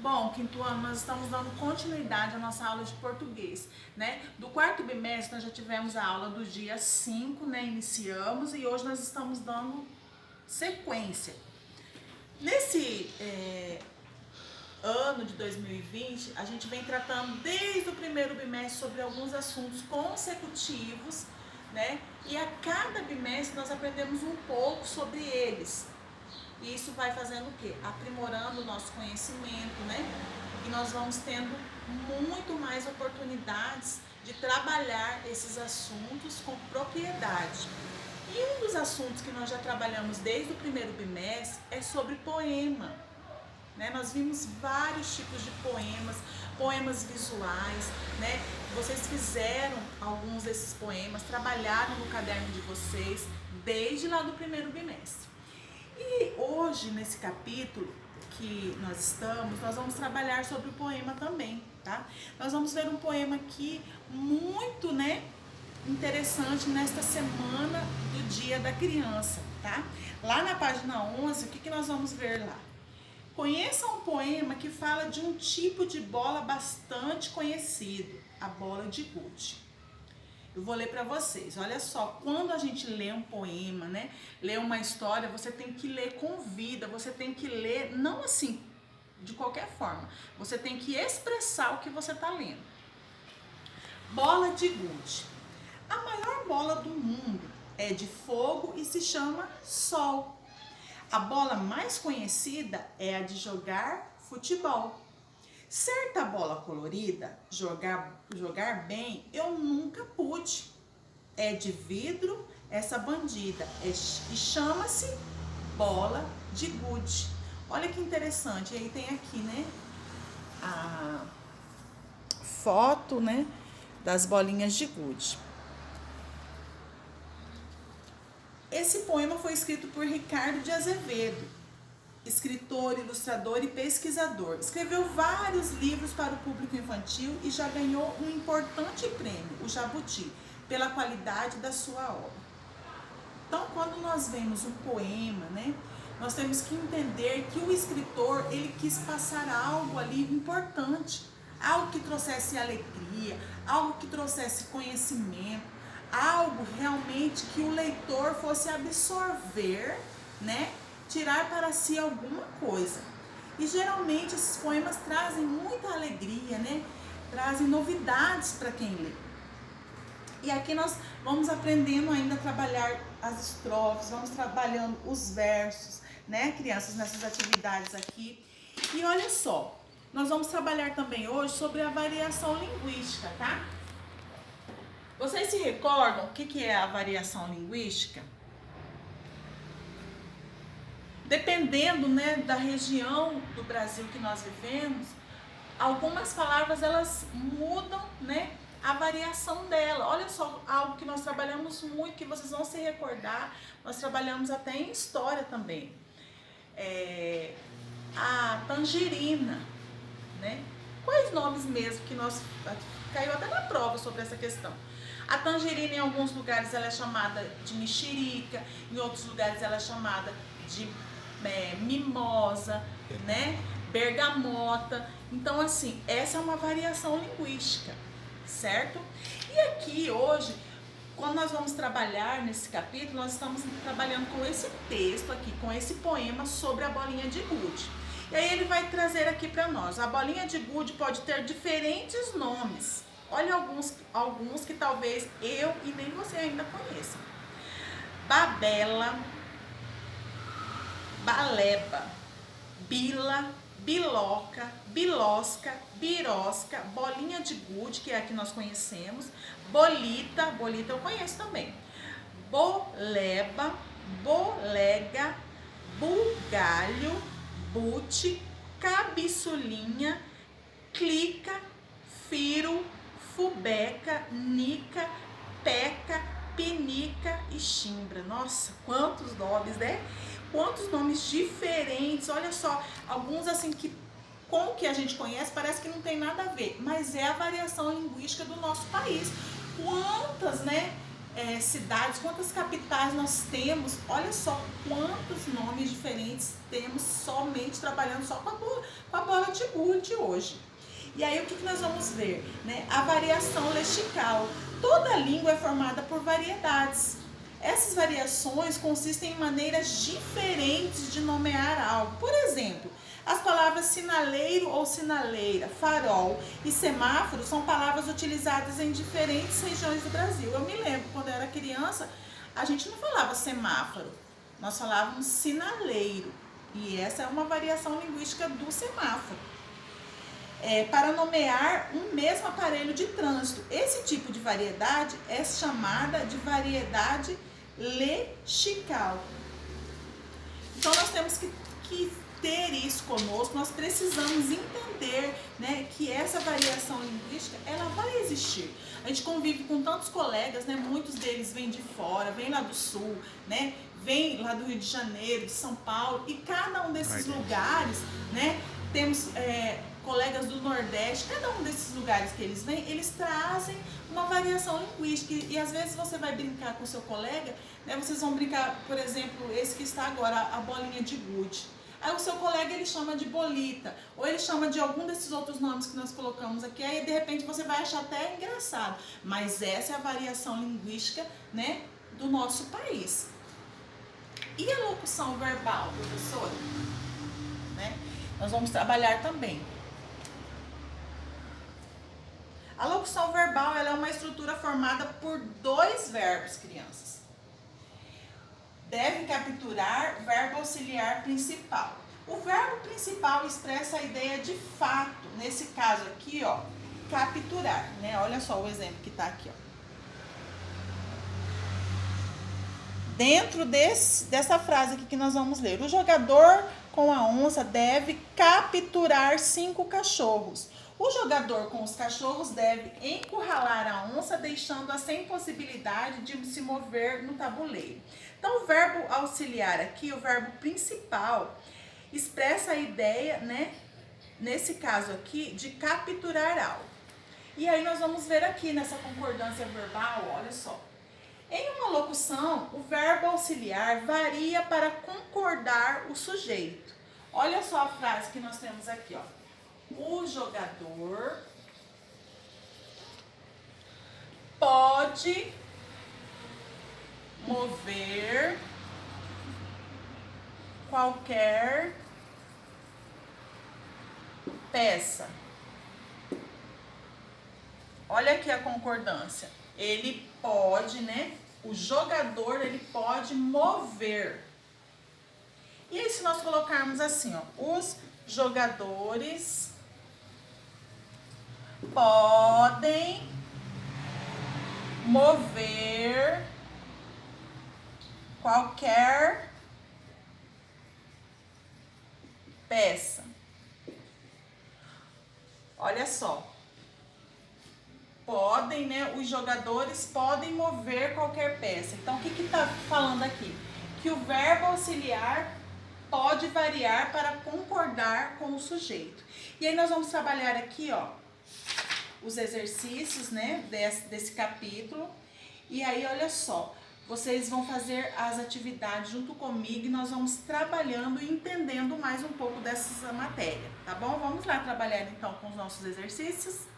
Bom, quinto ano, nós estamos dando continuidade à nossa aula de português, né? Do quarto bimestre, nós já tivemos a aula do dia 5, né? Iniciamos e hoje nós estamos dando sequência. Nesse ano de 2020, a gente vem tratando desde o primeiro bimestre sobre alguns assuntos consecutivos, né? E a cada bimestre nós aprendemos um pouco sobre eles. E isso vai fazendo o quê? Aprimorando o nosso conhecimento, né? E nós vamos tendo muito mais oportunidades de trabalhar esses assuntos com propriedade. E um dos assuntos que nós já trabalhamos desde o primeiro bimestre é sobre poema. Né? Nós vimos vários tipos de poemas, poemas visuais, né? Vocês fizeram alguns desses poemas, trabalharam no caderno de vocês desde lá do primeiro bimestre. E hoje, nesse capítulo que nós estamos, nós vamos trabalhar sobre o poema também, tá? Nós vamos ver um poema aqui muito, né, interessante nesta semana do Dia da Criança, tá? Lá na página 11, o que nós vamos ver lá? Conheça um poema que fala de um tipo de bola bastante conhecido, a bola de gude. Eu vou ler para vocês. Olha só, quando a gente lê um poema, né, lê uma história, você tem que ler com vida, você tem que ler não assim, de qualquer forma. Você tem que expressar o que você está lendo. Bola de gude. A maior bola do mundo é de fogo e se chama Sol. A bola mais conhecida é a de jogar futebol. Certa bola colorida, jogar bem, eu nunca pude. É de vidro essa bandida e chama-se bola de gude. Olha que interessante, e aí tem aqui, né, a foto, né, das bolinhas de gude. Esse poema foi escrito por Ricardo de Azevedo, escritor, ilustrador e pesquisador. Escreveu vários livros para o público infantil e já ganhou um importante prêmio, o Jabuti, pela qualidade da sua obra. Então, quando nós vemos um poema, né, nós temos que entender que o escritor, ele quis passar algo ali importante, algo que trouxesse alegria, algo que trouxesse conhecimento, algo realmente que o leitor fosse absorver, né, tirar para si alguma coisa. E geralmente esses poemas trazem muita alegria, né? Trazem novidades para quem lê. E aqui nós vamos aprendendo ainda a trabalhar as estrofes, vamos trabalhando os versos, né, crianças, nessas atividades aqui. E olha só, nós vamos trabalhar também hoje sobre a variação linguística, tá? Vocês se recordam o que é a variação linguística? Dependendo, né, da região do Brasil que nós vivemos, algumas palavras elas mudam, né, a variação dela. Olha só, algo que nós trabalhamos muito, que vocês vão se recordar, nós trabalhamos até em história também. A tangerina, né? Quais nomes mesmo que nós... Caiu até na prova sobre essa questão. A tangerina em alguns lugares ela é chamada de mexerica, em outros lugares ela é chamada de mimosa, né? Bergamota. Então, assim, essa é uma variação linguística, certo? E aqui hoje, quando nós vamos trabalhar nesse capítulo, nós estamos trabalhando com esse texto aqui, com esse poema sobre a bolinha de gude. E aí ele vai trazer aqui para nós. A bolinha de gude pode ter diferentes nomes. Olha alguns que talvez eu e nem você ainda conheçam. Babela, baleba, bila, biloca, bilosca, birosca, bolinha de gude, que é a que nós conhecemos, bolita eu conheço também, boleba, bolega, bugalho, bute, cabeçulinha, clica, firo, fubeca, nica, peca, pinica e chimbra. Nossa, quantos nomes, né? Quantos nomes diferentes. Olha só, alguns assim que com o que a gente conhece parece que não tem nada a ver, mas é a variação linguística do nosso país. Quantas, né? cidades, quantas capitais nós temos. Olha só quantos nomes diferentes temos somente trabalhando só com a bola de gude hoje. E aí o que nós vamos ver? Né? A variação lexical. Toda língua é formada por variedades. Essas variações consistem em maneiras diferentes de nomear algo. Por exemplo, as palavras sinaleiro ou sinaleira, farol e semáforo são palavras utilizadas em diferentes regiões do Brasil. Eu me lembro, quando eu era criança, a gente não falava semáforo, nós falávamos sinaleiro. E essa é uma variação linguística do semáforo. Para nomear um mesmo aparelho de trânsito. Esse tipo de variedade é chamada de variedade lexical. Então nós temos que ter isso conosco, nós precisamos entender, né, que essa variação linguística, ela vai existir. A gente convive com tantos colegas, né, muitos deles vêm de fora, vêm lá do sul, né, vêm lá do Rio de Janeiro, de São Paulo, e cada um desses lugares, né, temos colegas do Nordeste, cada um desses lugares que eles vêm, eles trazem uma variação linguística, e às vezes você vai brincar com o seu colega, né, vocês vão brincar, por exemplo, esse que está agora, a bolinha de gude. Aí o seu colega ele chama de bolita, ou ele chama de algum desses outros nomes que nós colocamos aqui, aí de repente você vai achar até engraçado, mas essa é a variação linguística, né, do nosso país. E a locução verbal, professora? Né? Nós vamos trabalhar também. A locução verbal ela é uma estrutura formada por 2 verbos, crianças. Deve capturar verbo auxiliar principal. O verbo principal expressa a ideia de fato. Nesse caso aqui, ó, capturar, né? Olha só o exemplo que tá aqui, ó. Dentro dessa frase aqui que nós vamos ler, o jogador com a onça deve capturar 5 cachorros. O jogador com os cachorros deve encurralar a onça, deixando-a sem possibilidade de se mover no tabuleiro. Então, o verbo auxiliar aqui, o verbo principal, expressa a ideia, né, nesse caso aqui, de capturar algo. E aí nós vamos ver aqui nessa concordância verbal, olha só. Em uma locução, o verbo auxiliar varia para concordar o sujeito. Olha só a frase que nós temos aqui, ó. O jogador pode mover qualquer peça. Olha aqui a concordância. Ele pode, né? O jogador, ele pode mover. E aí, se nós colocarmos assim, ó, os jogadores podem mover qualquer peça. Olha só. Podem, né? Os jogadores podem mover qualquer peça. Então, o que está falando aqui? Que o verbo auxiliar pode variar para concordar com o sujeito. E aí nós vamos trabalhar aqui, ó, os exercícios, né, desse capítulo. E aí, olha só, vocês vão fazer as atividades junto comigo e nós vamos trabalhando e entendendo mais um pouco dessa matéria, tá bom? Vamos lá trabalhar então com os nossos exercícios.